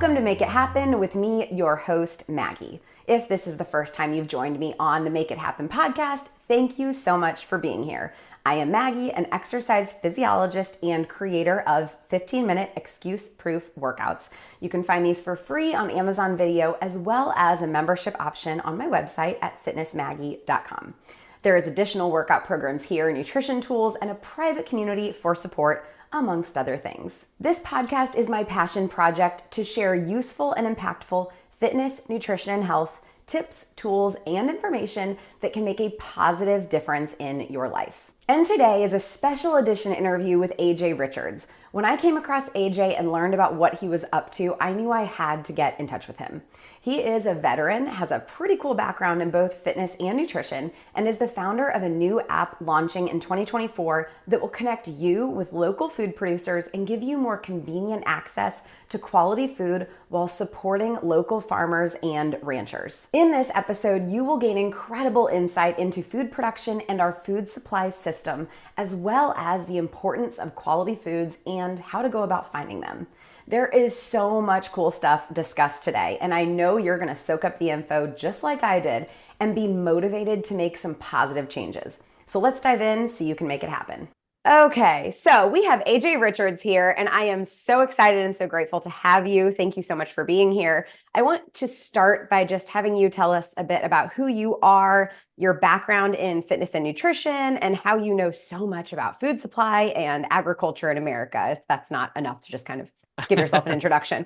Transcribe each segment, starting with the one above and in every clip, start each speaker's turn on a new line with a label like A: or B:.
A: Welcome to Make It Happen with me, your host, Maggie. If this is the first time you've joined me on the Make It Happen podcast, thank you so much for being here. I am Maggie, an exercise physiologist and creator of 15-minute excuse-proof workouts. You can find these for free on Amazon Video as well as a membership option on my website at fitnessmaggie.com. There is additional workout programs here, nutrition tools, and a private community for support, amongst other things. This podcast is my passion project to share useful and impactful fitness, nutrition, and health tips, tools, and information that can make a positive difference in your life. And today is a special edition interview with AJ Richards. When I came across AJ and learned about what he was up to, I knew I had to get in touch with him. He is a veteran, has a pretty cool background in both fitness and nutrition, and is the founder of a new app launching in 2024 that will connect you with local food producers and give you more convenient access to quality food while supporting local farmers and ranchers. In this episode, you will gain incredible insight into food production and our food supply system, as well as the importance of quality foods and how to go about finding them. There is so much cool stuff discussed today, and I know you're gonna soak up the info just like I did and be motivated to make some positive changes. So let's dive in so you can make it happen. Okay, so we have AJ Richards here, and I am so excited and so grateful to have you. Thank you so much for being here. I want to start by just having you tell us a bit about who you are, your background in fitness and nutrition, and how you know so much about food supply and agriculture in America, if that's not enough to just kind of give yourself an introduction.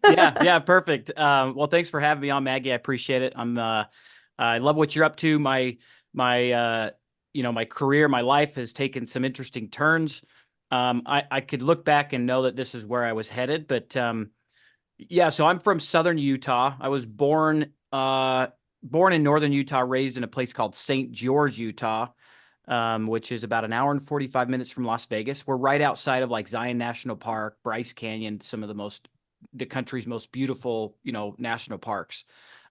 B: Yeah, perfect. Well, thanks for having me on, Maggie. I appreciate it. I love what you're up to. My career, my life has taken some interesting turns. I could look back and know that this is where I was headed, but so I'm from Southern Utah. I was born in Northern Utah, raised in a place called St. George, Utah, which is about an hour and 45 minutes from Las Vegas. We're right outside of like Zion National Park, Bryce Canyon, some of the country's most beautiful, national parks.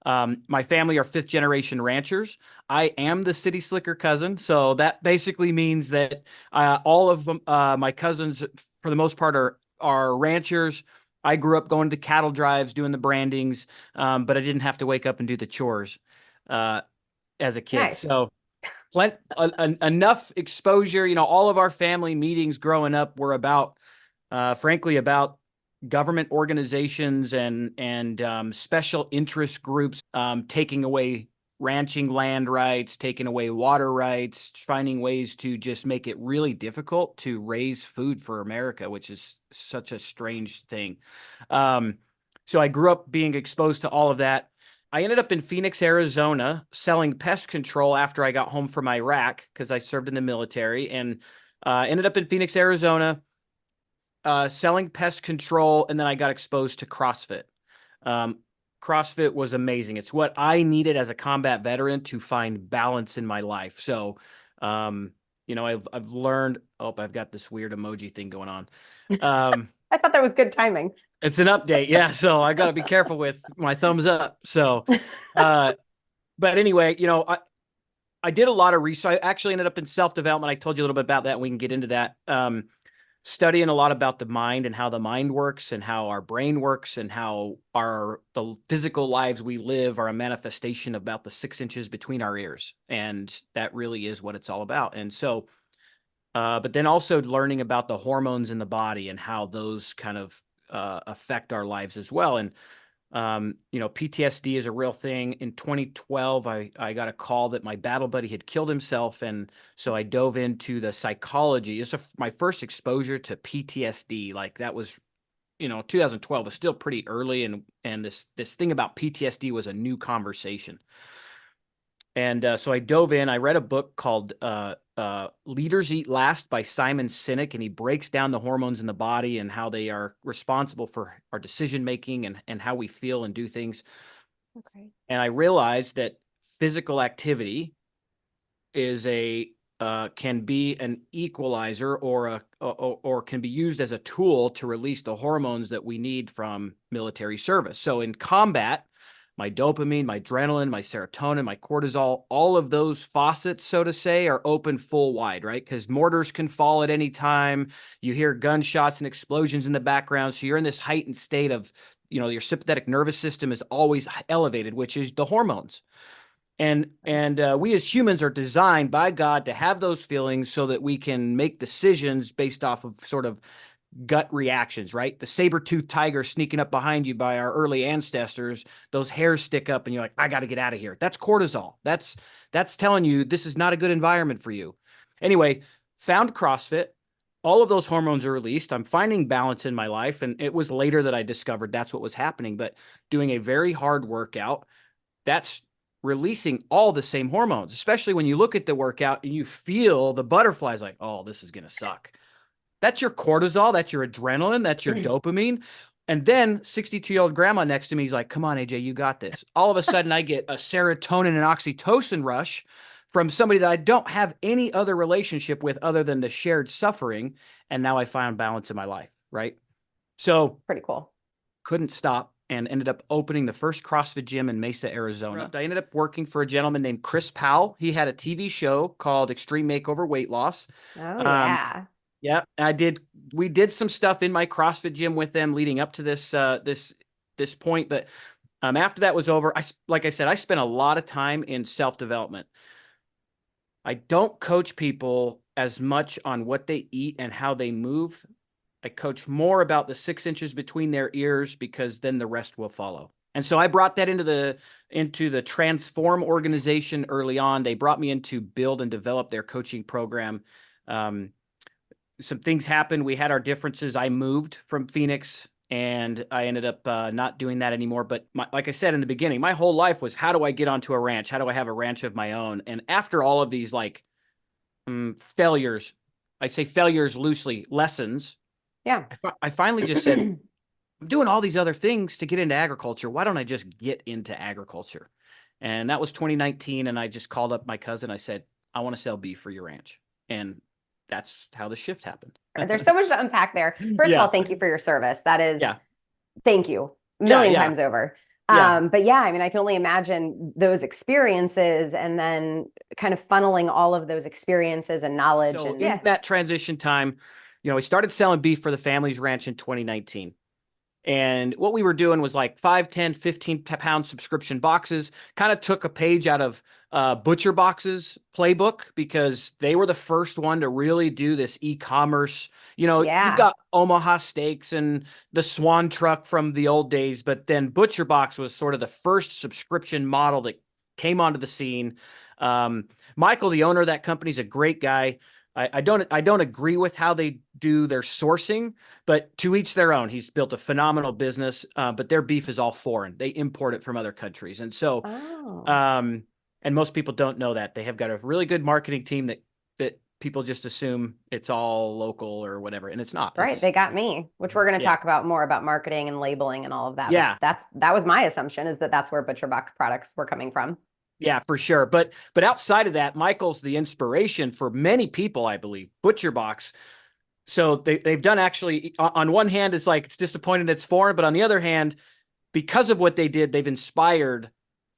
B: My family are fifth generation ranchers. I am the city slicker cousin. So that basically means that all of them, my cousins, for the most part, are ranchers. I grew up going to cattle drives, doing the brandings, but I didn't have to wake up and do the chores as a kid.
A: Nice.
B: So enough exposure. All of our family meetings growing up were about, frankly, about government organizations and special interest groups taking away ranching land rights, taking away water rights, finding ways to just make it really difficult to raise food for America, which is such a strange thing. So I grew up being exposed to all of that. I ended up in Phoenix, Arizona, selling pest control after I got home from Iraq because I served in the military, and ended up in Phoenix, Arizona, selling pest control, and then I got exposed to CrossFit. CrossFit was amazing. It's what I needed as a combat veteran to find balance in my life. So, I've learned. Oh, I've got this weird emoji thing going on.
A: I thought that was good timing.
B: It's an update. Yeah. So I got to be careful with my thumbs up. So, but anyway, I did a lot of research. I actually ended up in self-development. I told you a little bit about that, and we can get into that. Studying a lot about the mind and how the mind works and how our brain works and how the physical lives we live are a manifestation of about the 6 inches between our ears. And that really is what it's all about. And so, but then also learning about the hormones in the body and how those kind of affect our lives as well. And, PTSD is a real thing. In 2012, I got a call that my battle buddy had killed himself. And so I dove into the psychology. It's my first exposure to PTSD. Like that was, 2012 was still pretty early. And this thing about PTSD was a new conversation. And so I dove in. I read a book called Leaders Eat Last by Simon Sinek, and he breaks down the hormones in the body and how they are responsible for our decision making and how we feel and do things. Okay. And I realized that physical activity is can be an equalizer or can be used as a tool to release the hormones that we need from military service. So in combat, my dopamine, my adrenaline, my serotonin, my cortisol, all of those faucets, so to say, are open full wide, right? Because mortars can fall at any time. You hear gunshots and explosions in the background. So you're in this heightened state of, your sympathetic nervous system is always elevated, which is the hormones. And we as humans are designed by God to have those feelings so that we can make decisions based off of sort of gut reactions, right? The saber-toothed tiger sneaking up behind you by our early ancestors, those hairs stick up and you're like, I got to get out of here. That's cortisol. That's telling you this is not a good environment for you. Anyway, found CrossFit. All of those hormones are released. I'm finding balance in my life. And it was later that I discovered that's what was happening. But doing a very hard workout, that's releasing all the same hormones, especially when you look at the workout and you feel the butterflies like, oh, this is going to suck. That's your cortisol. That's your adrenaline. That's your dopamine. And then 62-year-old grandma next to me is like, come on, AJ, you got this. All of a sudden I get a serotonin and oxytocin rush from somebody that I don't have any other relationship with other than the shared suffering. And now I found balance in my life, right? So
A: Pretty cool.
B: couldn't stop and ended up opening the first CrossFit gym in Mesa, Arizona. I ended up working for a gentleman named Chris Powell. He had a TV show called Extreme Makeover Weight Loss.
A: Oh, yeah.
B: Yeah, we did some stuff in my CrossFit gym with them leading up to this point. But after that was over, like I said, I spent a lot of time in self-development. I don't coach people as much on what they eat and how they move. I coach more about the 6 inches between their ears, because then the rest will follow. And so I brought that into the Transform organization early on. They brought me in to build and develop their coaching program. Some things happened. We had our differences. I moved from Phoenix and I ended up not doing that anymore. But like I said in the beginning, my whole life was, how do I get onto a ranch? How do I have a ranch of my own? And after all of these failures, I say failures loosely, lessons.
A: Yeah.
B: I finally just said, I'm doing all these other things to get into agriculture. Why don't I just get into agriculture? And that was 2019. And I just called up my cousin. I said, I want to sell beef for your ranch. And that's how the shift happened.
A: There's so much to unpack there. First of all, thank you for your service. That is, thank you a million times over. But yeah, I mean, I can only imagine those experiences and then kind of funneling all of those experiences and knowledge.
B: So in that transition time, we started selling beef for the family's ranch in 2019. And what we were doing was like 5, 10, 15-pound subscription boxes. Kind of took a page out of Butcher Box's playbook, because they were the first one to really do this e-commerce. You've got Omaha Steaks and the Swan Truck from the old days, but then Butcher Box was sort of the first subscription model that came onto the scene. Michael, the owner of that company, is a great guy. I don't agree with how they do their sourcing, but to each their own. He's built a phenomenal business, but their beef is all foreign. They import it from other countries. And so, and most people don't know that. They have got a really good marketing team that people just assume it's all local or whatever. And it's not.
A: Right. They got me, which we're going to talk about more about marketing and labeling and all of that. Yeah. But that was my assumption, is that that's where Butcher Box products were coming from.
B: Yeah, for sure. But outside of that, Michael's the inspiration for many people, I believe. Butcher Box. So they've done, actually, on one hand, it's like, it's disappointing it's foreign, but on the other hand, because of what they did, they've inspired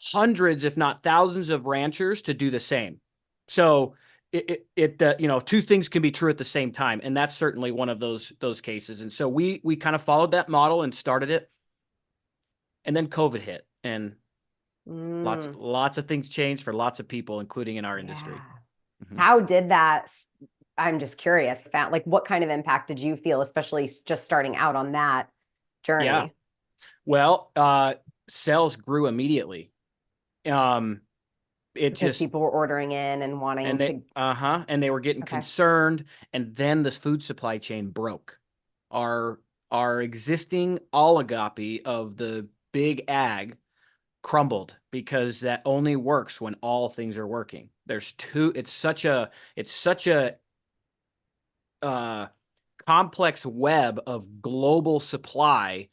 B: hundreds, if not thousands, of ranchers to do the same. So two things can be true at the same time, and that's certainly one of those cases. And so we kind of followed that model and started it, and then COVID hit, and lots of things changed for lots of people, including in our industry.
A: Mm-hmm. How did that? I'm just curious. Like, what kind of impact did you feel, especially just starting out on that journey?
B: Yeah. Well, sales grew immediately.
A: Because people were ordering in and wanting
B: and they were getting concerned, and then the food supply chain broke. Our existing oligopoly of the big ag crumbled, because that only works when all things are working. It's such a complex web of global supply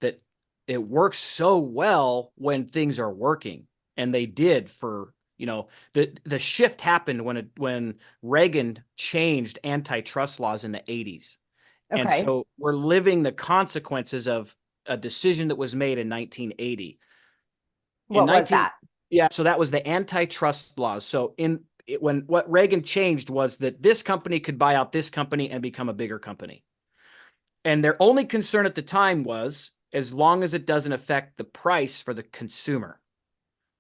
B: that it works so well when things are working. And they did for, the shift happened when Reagan changed antitrust laws in the 80s. Okay. And so we're living the consequences of a decision that was made in 1980.
A: What was that?
B: Yeah, so that was the antitrust laws. So when what Reagan changed was that this company could buy out this company and become a bigger company. And their only concern at the time was as long as it doesn't affect the price for the consumer.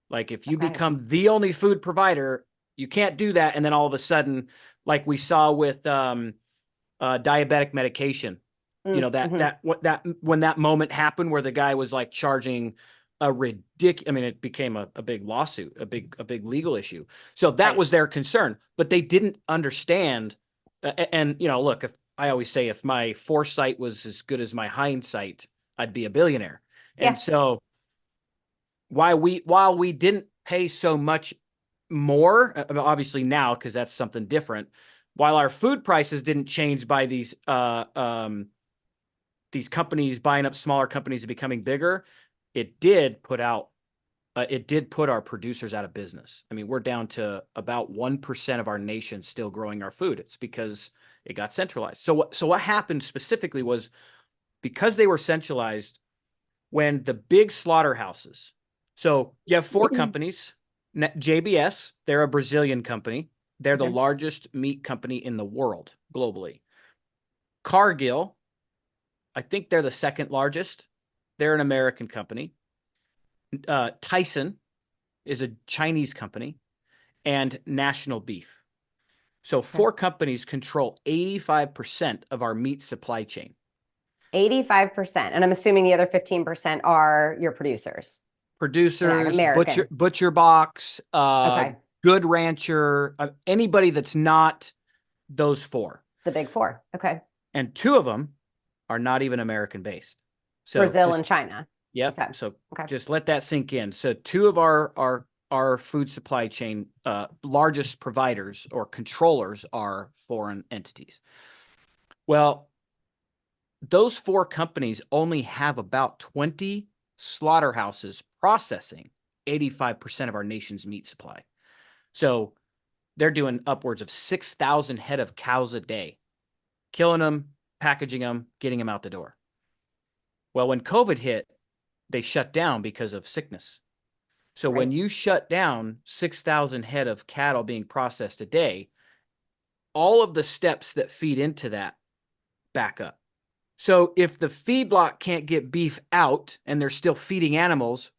B: Like if you
A: Okay.
B: become the only food provider, you can't do that. And then all of a sudden, like we saw with diabetic medication,
A: Mm-hmm.
B: when that moment happened where the guy was like charging a ridiculous, I mean, it became a big lawsuit, a big legal issue. So that
A: Right.
B: was their concern, but they didn't understand. And, look, if I always say, if my foresight was as good as my hindsight, I'd be a billionaire. And
A: Yeah.
B: so while we didn't pay so much more, obviously now, because that's something different, while our food prices didn't change by these companies buying up smaller companies and becoming bigger, it did put our producers out of business. I mean, we're down to about 1% of our nation still growing our food. It's because it got centralized. So what happened specifically was, because they were centralized, when the big slaughterhouses, so you have four companies, JBS, they're a Brazilian company. They're the
A: Okay.
B: largest meat company in the world globally. Cargill, I think they're the second largest. They're an American company. Tyson is a Chinese company, and National Beef. So
A: Okay.
B: four companies control 85% of our meat supply chain.
A: 85%. And I'm assuming the other 15% are your producers in ag,
B: Producers,
A: American.
B: Butcher Box,
A: Okay.
B: Good Rancher, anybody that's not those four.
A: The big four. Okay.
B: And two of them are not even American based. So
A: Brazil
B: just,
A: and China, you
B: yep.
A: said.
B: So
A: Okay.
B: just let that sink in. So two of our food supply chain largest providers or controllers are foreign entities. Well, those four companies only have about 20 slaughterhouses processing 85% of our nation's meat supply. So they're doing upwards of 6,000 head of cows a day, killing them, packaging them, getting them out the door. Well, when COVID hit, they shut down because of sickness. So when
A: Right.
B: you shut down 6,000 head of cattle being processed a day, all of the steps that feed into that back up. So if the feedlot can't get beef out and they're still feeding animals,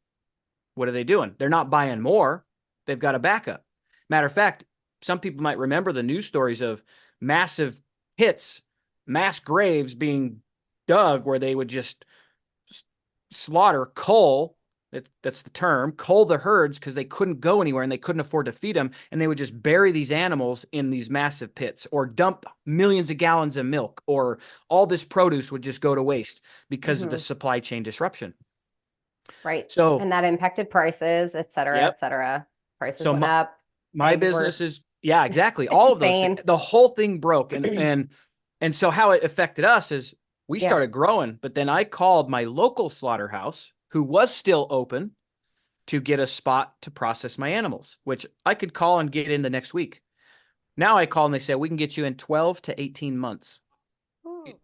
B: what are they doing? They're not buying more. They've got a backup. Matter of fact, some people might remember the news stories of massive pits, mass graves being dug where they would just slaughter, cull, that's the term, cull the herds because they couldn't go anywhere and they couldn't afford to feed them. And they would just bury these animals in these massive pits or dump millions of gallons of milk, or all this produce would just go to waste because of the
A: Mm-hmm.
B: supply chain disruption.
A: Right.
B: So,
A: And that impacted prices, et cetera, et
B: yep.
A: cetera. Prices
B: So
A: went up.
B: my
A: Eggs
B: business
A: were
B: is, yeah, exactly. All of those things,
A: insane.
B: the whole thing broke. And so how it affected us is we
A: Yeah.
B: started growing, but then I called my local slaughterhouse, who was still open, to get a spot to process my animals, which I could call and get in the next week. Now I call and they say, we can get you in 12 to 18 months.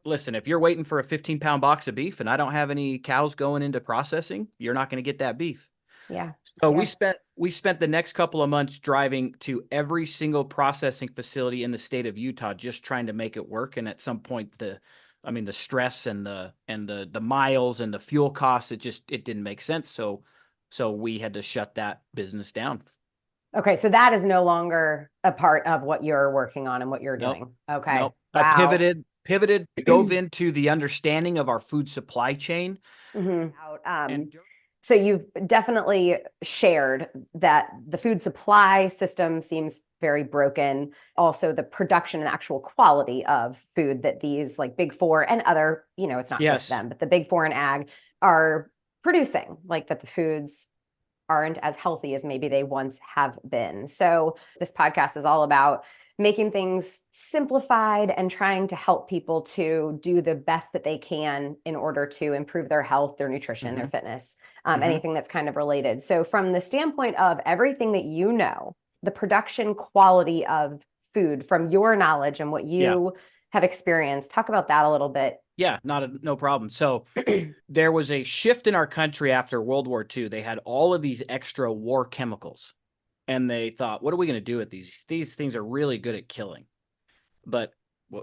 B: Listen, if you're waiting for a 15-pound box of beef and I don't have any cows going into processing, you're not going to get that beef.
A: Yeah.
B: So
A: Yeah.
B: we spent the next couple of months driving to every single processing facility in the state of Utah, just trying to make it work. And at some point, the stress and the miles and the fuel costs, it didn't make sense. So we had to shut that business down.
A: Okay. So that is no longer a part of what you're working on and what you're
B: Nope,
A: doing. Okay.
B: nope. I
A: Wow.
B: dove into the understanding of our food supply chain.
A: Mhm.
B: And
A: So you've definitely shared that the food supply system seems very broken. Also, the production and actual quality of food that these like big four and other, it's not just
B: yes,
A: them, but the big four and ag are producing, like that the foods aren't as healthy as maybe they once have been. So this podcast is all about making things simplified and trying to help people to do the best that they can in order to improve their health, their nutrition, their
B: mm-hmm,
A: fitness,
B: mm-hmm,
A: anything that's kind of related. So from the standpoint of everything that the production quality of food from your knowledge and what
B: yeah.
A: you have experienced, talk about that a little bit.
B: Yeah, no problem. So there was a shift in our country after World War II. They had all of these extra war chemicals, and they thought, what are we going to do with these? These things are really good at killing. But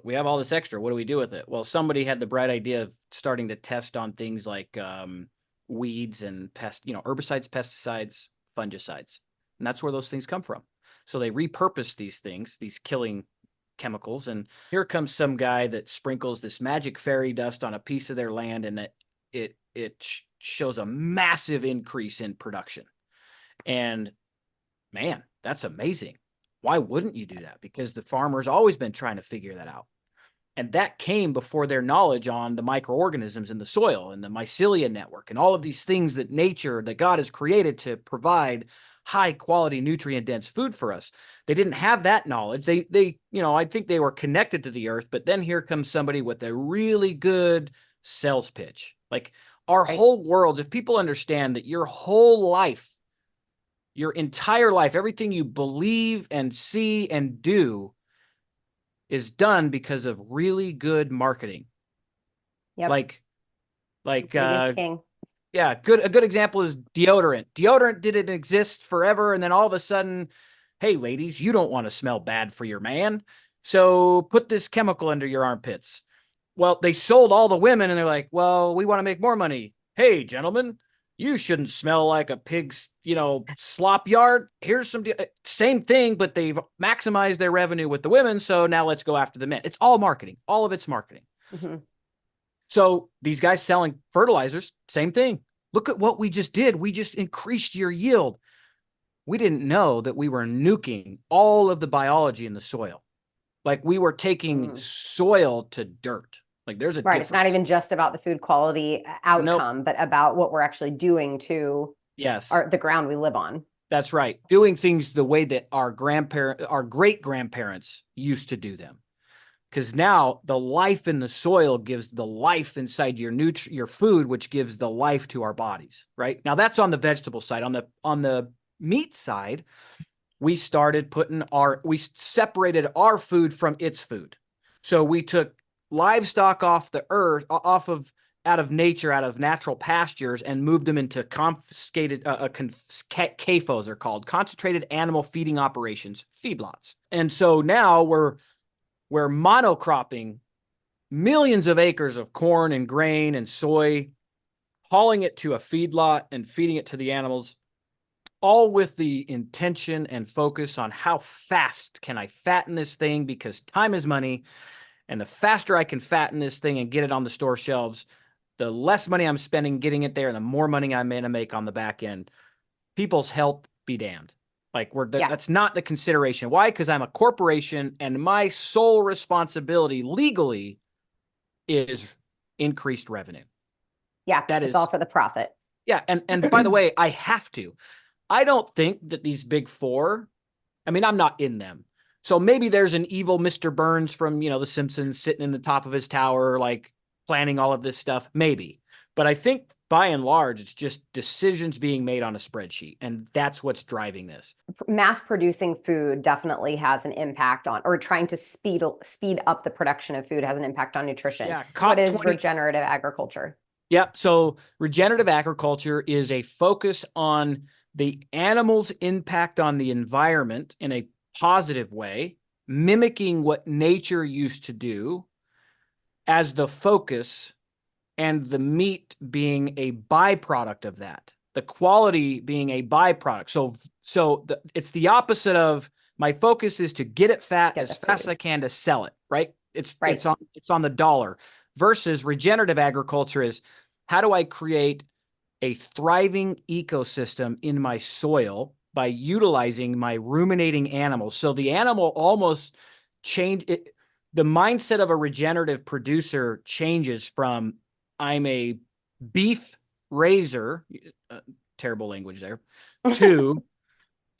B: we have all this extra. What do we do with it? Well, somebody had the bright idea of starting to test on things like weeds and herbicides, pesticides, fungicides. And that's where those things come from. So they repurpose these things, these killing chemicals. And here comes some guy that sprinkles this magic fairy dust on a piece of their land, and it shows a massive increase in production. And man, that's amazing. Why wouldn't you do that? Because the farmer's always been trying to figure that out. And that came before their knowledge on the microorganisms in the soil and the mycelia network and all of these things that God has created to provide high quality, nutrient dense food for us. They didn't have that knowledge. I think they were connected to the earth, but then here comes somebody with a really good sales pitch. Like our whole world, if people understand that your whole life, your entire life, everything you believe and see and do is done because of really good marketing.
A: Yep.
B: Like
A: king.
B: Yeah, a good example is deodorant. Deodorant didn't exist forever, and then all of a sudden, hey ladies, you don't want to smell bad for your man, so put this chemical under your armpits. Well, they sold all the women, and they're like, well, we want to make more money. Hey, gentlemen, you shouldn't smell like a pig's, slop yard. Here's some same thing, but they've maximized their revenue with the women. So now let's go after the men. It's all marketing. All of it's marketing.
A: Mm-hmm.
B: So these guys selling fertilizers, same thing. Look at what we just did. We just increased your yield. We didn't know that we were nuking all of the biology in the soil. Like we were taking soil to dirt. Like there's a difference.
A: It's not even just about the food quality outcome, but about what we're actually doing to the ground we live on.
B: That's right. Doing things the way that our great grandparents used to do them. Because now the life in the soil gives the life inside your food, which gives the life to our bodies. Right now, that's on the vegetable side. On the meat side, we separated our food from its food. So we took livestock off the earth, out of nature, out of natural pastures, and moved them into confiscated CAFOs are called, concentrated animal feeding operations, feedlots. And so now we're monocropping millions of acres of corn and grain and soy, hauling it to a feedlot and feeding it to the animals, all with the intention and focus on how fast can I fatten this thing, because time is money. And the faster I can fatten this thing and get it on the store shelves, the less money I'm spending getting it there and the more money I'm going to make on the back end. People's health be damned. Like that's not the consideration. Why? Because I'm a corporation and my sole responsibility legally is increased revenue.
A: Yeah, it's all for the profit.
B: Yeah, and by the way, I have to. I don't think that these big four, I mean, I'm not in them. So maybe there's an evil Mr. Burns from, The Simpsons sitting in the top of his tower, like planning all of this stuff. Maybe. But I think by and large, it's just decisions being made on a spreadsheet. And that's what's driving this.
A: Mass producing food definitely has an impact on, or trying to speed up the production of food has an impact on nutrition.
B: Yeah,
A: what is regenerative agriculture?
B: Yeah. So regenerative agriculture is a focus on the animal's impact on the environment in a positive way, mimicking what nature used to do as the focus, and the meat being a byproduct of that, the quality being a byproduct. So it's the opposite of my focus is to get it fat as fast as I can to sell it, right? It's on the dollar, versus regenerative agriculture is how do I create a thriving ecosystem in my soil by utilizing my ruminating animals. So the animal almost changed it. The mindset of a regenerative producer changes from I'm a beef raiser, terrible language there,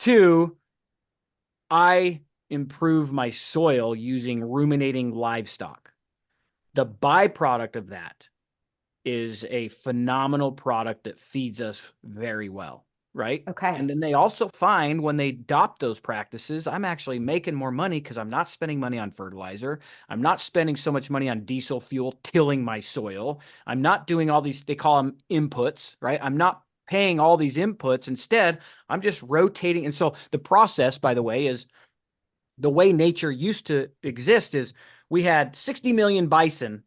B: to I improve my soil using ruminating livestock. The byproduct of that is a phenomenal product that feeds us very well, right?
A: Okay.
B: And then they also find when they adopt those practices, I'm actually making more money because I'm not spending money on fertilizer. I'm not spending so much money on diesel fuel tilling my soil. I'm not doing all these, they call them inputs, right? I'm not paying all these inputs. Instead, I'm just rotating. And so the process, by the way, is the way nature used to exist is we had 60 million bison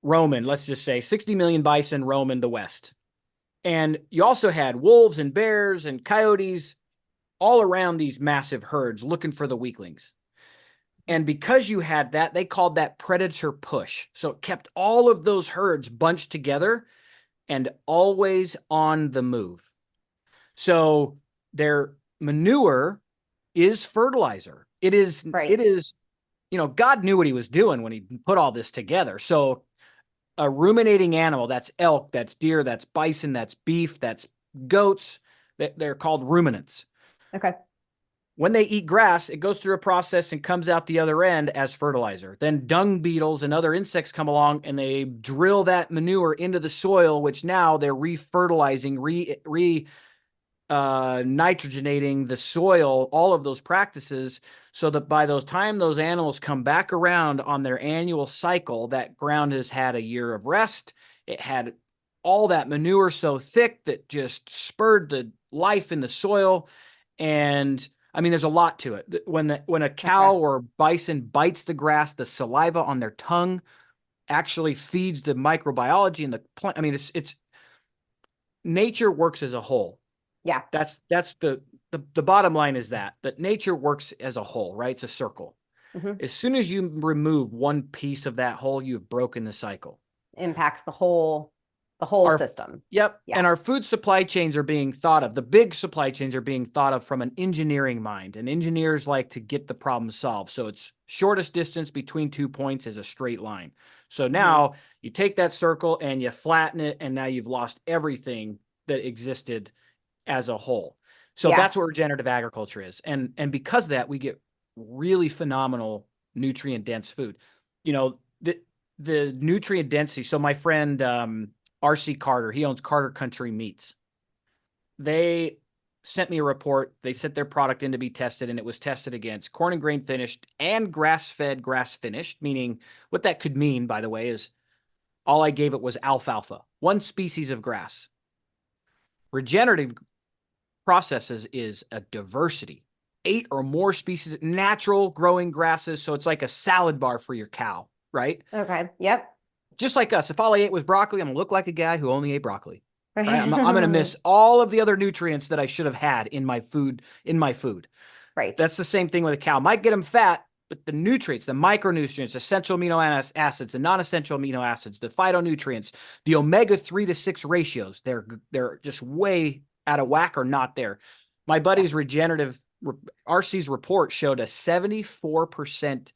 B: roaming, let's just say 60 million bison roaming the West. And you also had wolves and bears and coyotes all around these massive herds looking for the weaklings. And because you had that, they called that predator push. So it kept all of those herds bunched together and always on the move. So their manure is fertilizer. It is, God knew what he was doing when he put all this together. So a ruminating animal, that's elk, that's deer, that's bison, that's beef, that's goats, they're called ruminants.
A: Okay.
B: When they eat grass, it goes through a process and comes out the other end as fertilizer. Then dung beetles and other insects come along and they drill that manure into the soil, which now they're re-fertilizing, nitrogenating the soil, all of those practices, so that by the time those animals come back around on their annual cycle, that ground has had a year of rest. It had all that manure so thick that just spurred the life in the soil. And I mean, there's a lot to it. When a cow or bison bites the grass, the saliva on their tongue actually feeds the microbiology in the plant. I mean, it's nature works as a whole.
A: Yeah.
B: That's the bottom line is that nature works as a whole, right? It's a circle.
A: Mm-hmm.
B: As soon as you remove one piece of that whole, you've broken the cycle.
A: Impacts the whole system.
B: Yep.
A: Yeah.
B: And our food supply chains are being thought of. The big supply chains are being thought of from an engineering mind, and engineers like to get the problem solved. So it's shortest distance between 2 points is a straight line. So now you take that circle and you flatten it, and now you've lost everything that existed as a whole. So that's what regenerative agriculture is. And because of that, we get really phenomenal nutrient dense food. You know, the nutrient density. So my friend, RC Carter, he owns Carter Country Meats. They sent me a report. They sent their product in to be tested, and it was tested against corn and grain finished and grass-fed, grass-finished, meaning what that could mean, by the way, is all I gave it was alfalfa, one species of grass. Regenerative processes is a diversity, 8 or more species, natural growing grasses. So it's like a salad bar for your cow, right?
A: Okay. Yep.
B: Just like us. If all I ate was broccoli, I'm going to look like a guy who only ate broccoli. Right? I'm going to miss all of the other nutrients that I should have had in my food.
A: Right.
B: That's the same thing with a cow. Might get them fat, but the nutrients, the micronutrients, essential amino acids, the non-essential amino acids, the phytonutrients, the omega-3 to 6 ratios, they're just way out of whack or not there. My buddy's regenerative RC's report showed a 74%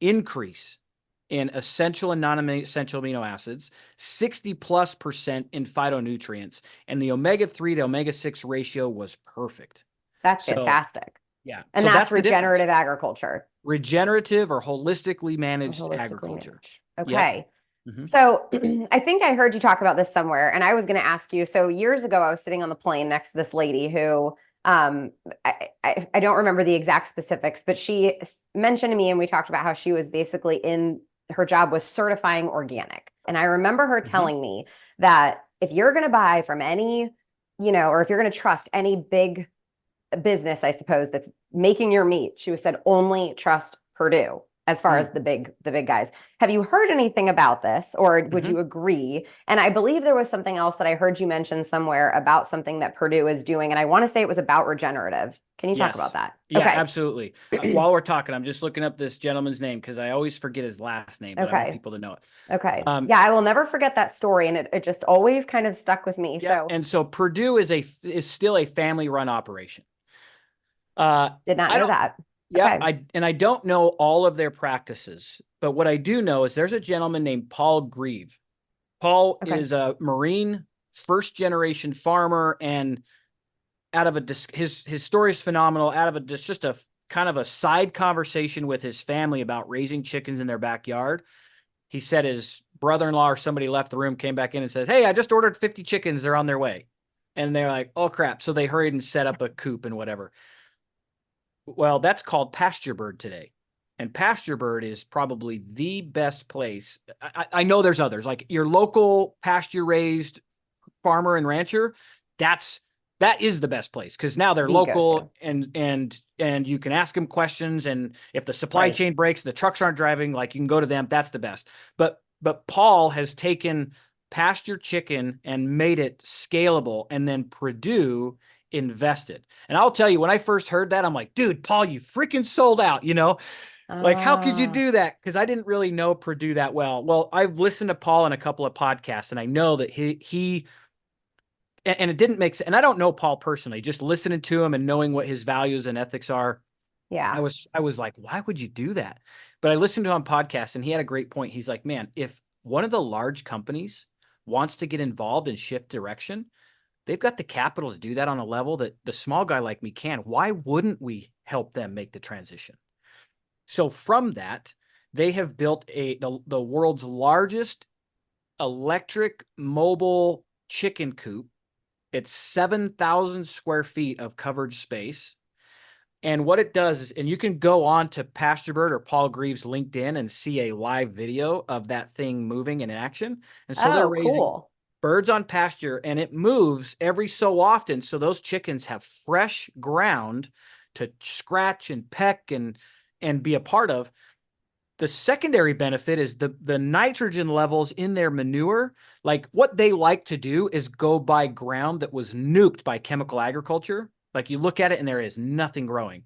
B: increase in essential and non-essential amino acids, 60+% in phytonutrients, and the omega-3 to omega-6 ratio was perfect.
A: That's fantastic.
B: Yeah.
A: And
B: so
A: that's regenerative agriculture.
B: Regenerative or holistically managed agriculture.
A: Okay.
B: Yep. Mm-hmm.
A: So I think I heard you talk about this somewhere, and I was going to ask you. So years ago, I was sitting on the plane next to this lady who I don't remember the exact specifics, but she mentioned to me, and we talked about how she was basically her job was certifying organic. And I remember her telling me that if you're going to buy from any, or if you're going to trust any big business, I suppose, that's making your meat, she said, only trust Purdue as far as the big guys. Have you heard anything about this, or would you agree? And I believe there was something else that I heard you mention somewhere about something that Purdue is doing, and I want to say it was about regenerative. Can you talk about that?
B: Yeah, absolutely. While we're talking, I'm just looking up this gentleman's name because I always forget his last name, but I want people to know it.
A: Okay. Yeah, I will never forget that story, and it just always kind of stuck with me.
B: Yeah. So Purdue is still a family-run operation.
A: Did not know that.
B: Yeah, okay. I don't know all of their practices, but what I do know is there's a gentleman named Paul Grieve. Paul is a Marine, first-generation farmer, and out of his story is phenomenal. Out of just a kind of a side conversation with his family about raising chickens in their backyard, he said his brother-in-law or somebody left the room, came back in and said, "Hey, I just ordered 50 chickens. They're on their way." And they're like, "Oh, crap." So they hurried and set up a coop and whatever. Well, that's called pasture bird today. And pasture bird is probably the best place. I know there's others, like your local pasture raised farmer and rancher. That's that is the best place because now they're
A: The go-to.
B: local and you can ask them questions. And if the supply
A: Right.
B: chain breaks, the trucks aren't driving, like you can go to them. That's the best. But Paul has taken pasture chicken and made it scalable, and then Purdue invested. And I'll tell you, when I first heard that, I'm like, dude, Paul, you freaking sold out, Like, how could you
A: Ah,
B: do that? Because I didn't really know Purdue that well. Well, I've listened to Paul in a couple of podcasts, and I know that he and it didn't make sense. And I don't know Paul personally, just listening to him and knowing what his values and ethics are. I
A: yeah.
B: was like, why would you do that? But I listened to him on podcast, and he had a great point. He's like, man, if one of the large companies wants to get involved and shift direction, they've got the capital to do that on a level that the small guy like me can. Why wouldn't we help them make the transition? So from that, they have built the world's largest electric mobile chicken coop. It's 7,000 square feet of covered space. And what it does is, and you can go on to Pasturebird or Paul Greaves' LinkedIn and see a live video of that thing moving in action. And so they're
A: Oh,
B: raising
A: cool.
B: birds on pasture, and it moves every so often. So those chickens have fresh ground to scratch and peck and be a part of. The secondary benefit is the nitrogen levels in their manure. Like, what they like to do is go by ground that was nuked by chemical agriculture. Like, you look at it and there is nothing growing.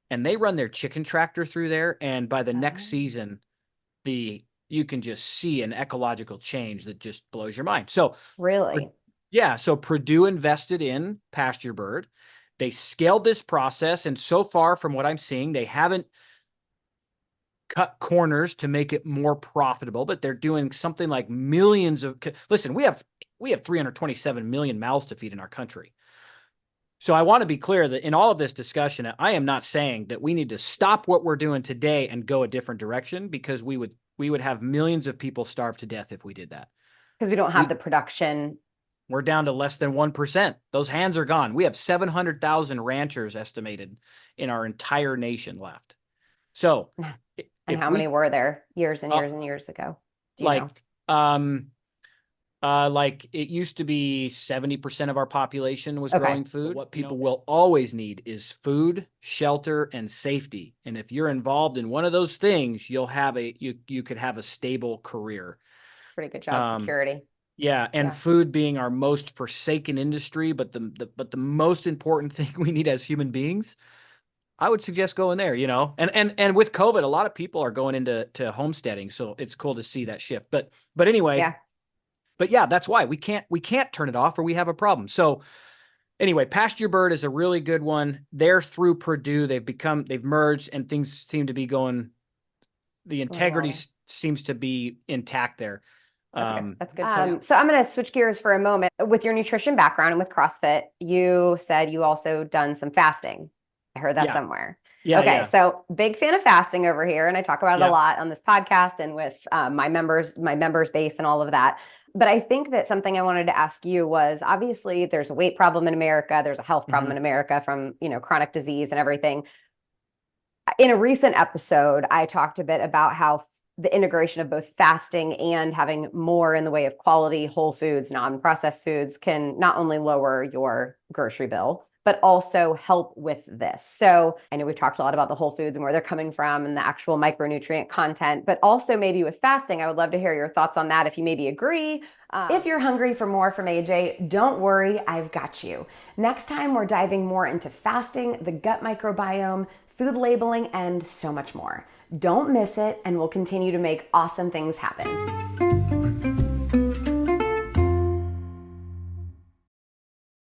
B: And they run their chicken tractor through there, and by the next
A: Oh,
B: season, you can just see an ecological change that just blows your mind. So,
A: really?
B: yeah, so Purdue invested in Pasturebird. They scaled this process, and so far, from what I'm seeing, they haven't cut corners to make it more profitable, but they're doing something like millions of. Listen, we have 327 million mouths to feed in our country. So I want to be clear that in all of this discussion, I am not saying that we need to stop what we're doing today and go a different direction, because we would have millions of people starve to death if we did that.
A: Because we don't have
B: We
A: the production.
B: we're down to less than 1%. Those hands are gone. We have 700,000 ranchers estimated in our entire nation left. So
A: And
B: if
A: how many
B: we
A: were there years and
B: uh,
A: years and years ago? Do you know?
B: like like it used to be 70% of our population was
A: Okay.
B: growing food. But what people will always need is food, shelter, and safety. And if you're involved in one of those things, you could have a stable career.
A: Pretty good job
B: Um,
A: security.
B: yeah, and
A: Yeah.
B: food being our most forsaken industry, but the most important thing we need as human beings, I would suggest going there, And with COVID, a lot of people are going into homesteading, so it's cool to see that shift. But anyway,
A: Yeah.
B: but yeah, that's why we can't turn it off or we have a problem. So anyway, Pasturebird is a really good one. They're through Purdue. They've merged, and things seem to be going. The
A: Going
B: integrity
A: well.
B: seems to be intact there.
A: That's good. That's good.
B: So yeah.
A: So I'm going to switch gears for a moment. With your nutrition background and with CrossFit, you said you also done some fasting. I heard that
B: Yeah.
A: somewhere.
B: Yeah.
A: Okay,
B: Yeah.
A: so big fan of fasting over here, and I talk about it a
B: Yeah.
A: lot on this podcast and with my members base and all of that. But I think that something I wanted to ask you was, obviously there's a weight problem in America, there's a health problem in America from, chronic disease and everything. In a recent episode, I talked a bit about how the integration of both fasting and having more in the way of quality whole foods, non-processed foods, can not only lower your grocery bill, but also help with this. So I know we've talked a lot about the whole foods and where they're coming from and the actual micronutrient content, but also maybe with fasting, I would love to hear your thoughts on that, if you maybe agree. If you're hungry for more from AJ, don't worry, I've got you. Next time, we're diving more into fasting, the gut microbiome, food labeling, and so much more. Don't miss it, and we'll continue to make awesome things happen.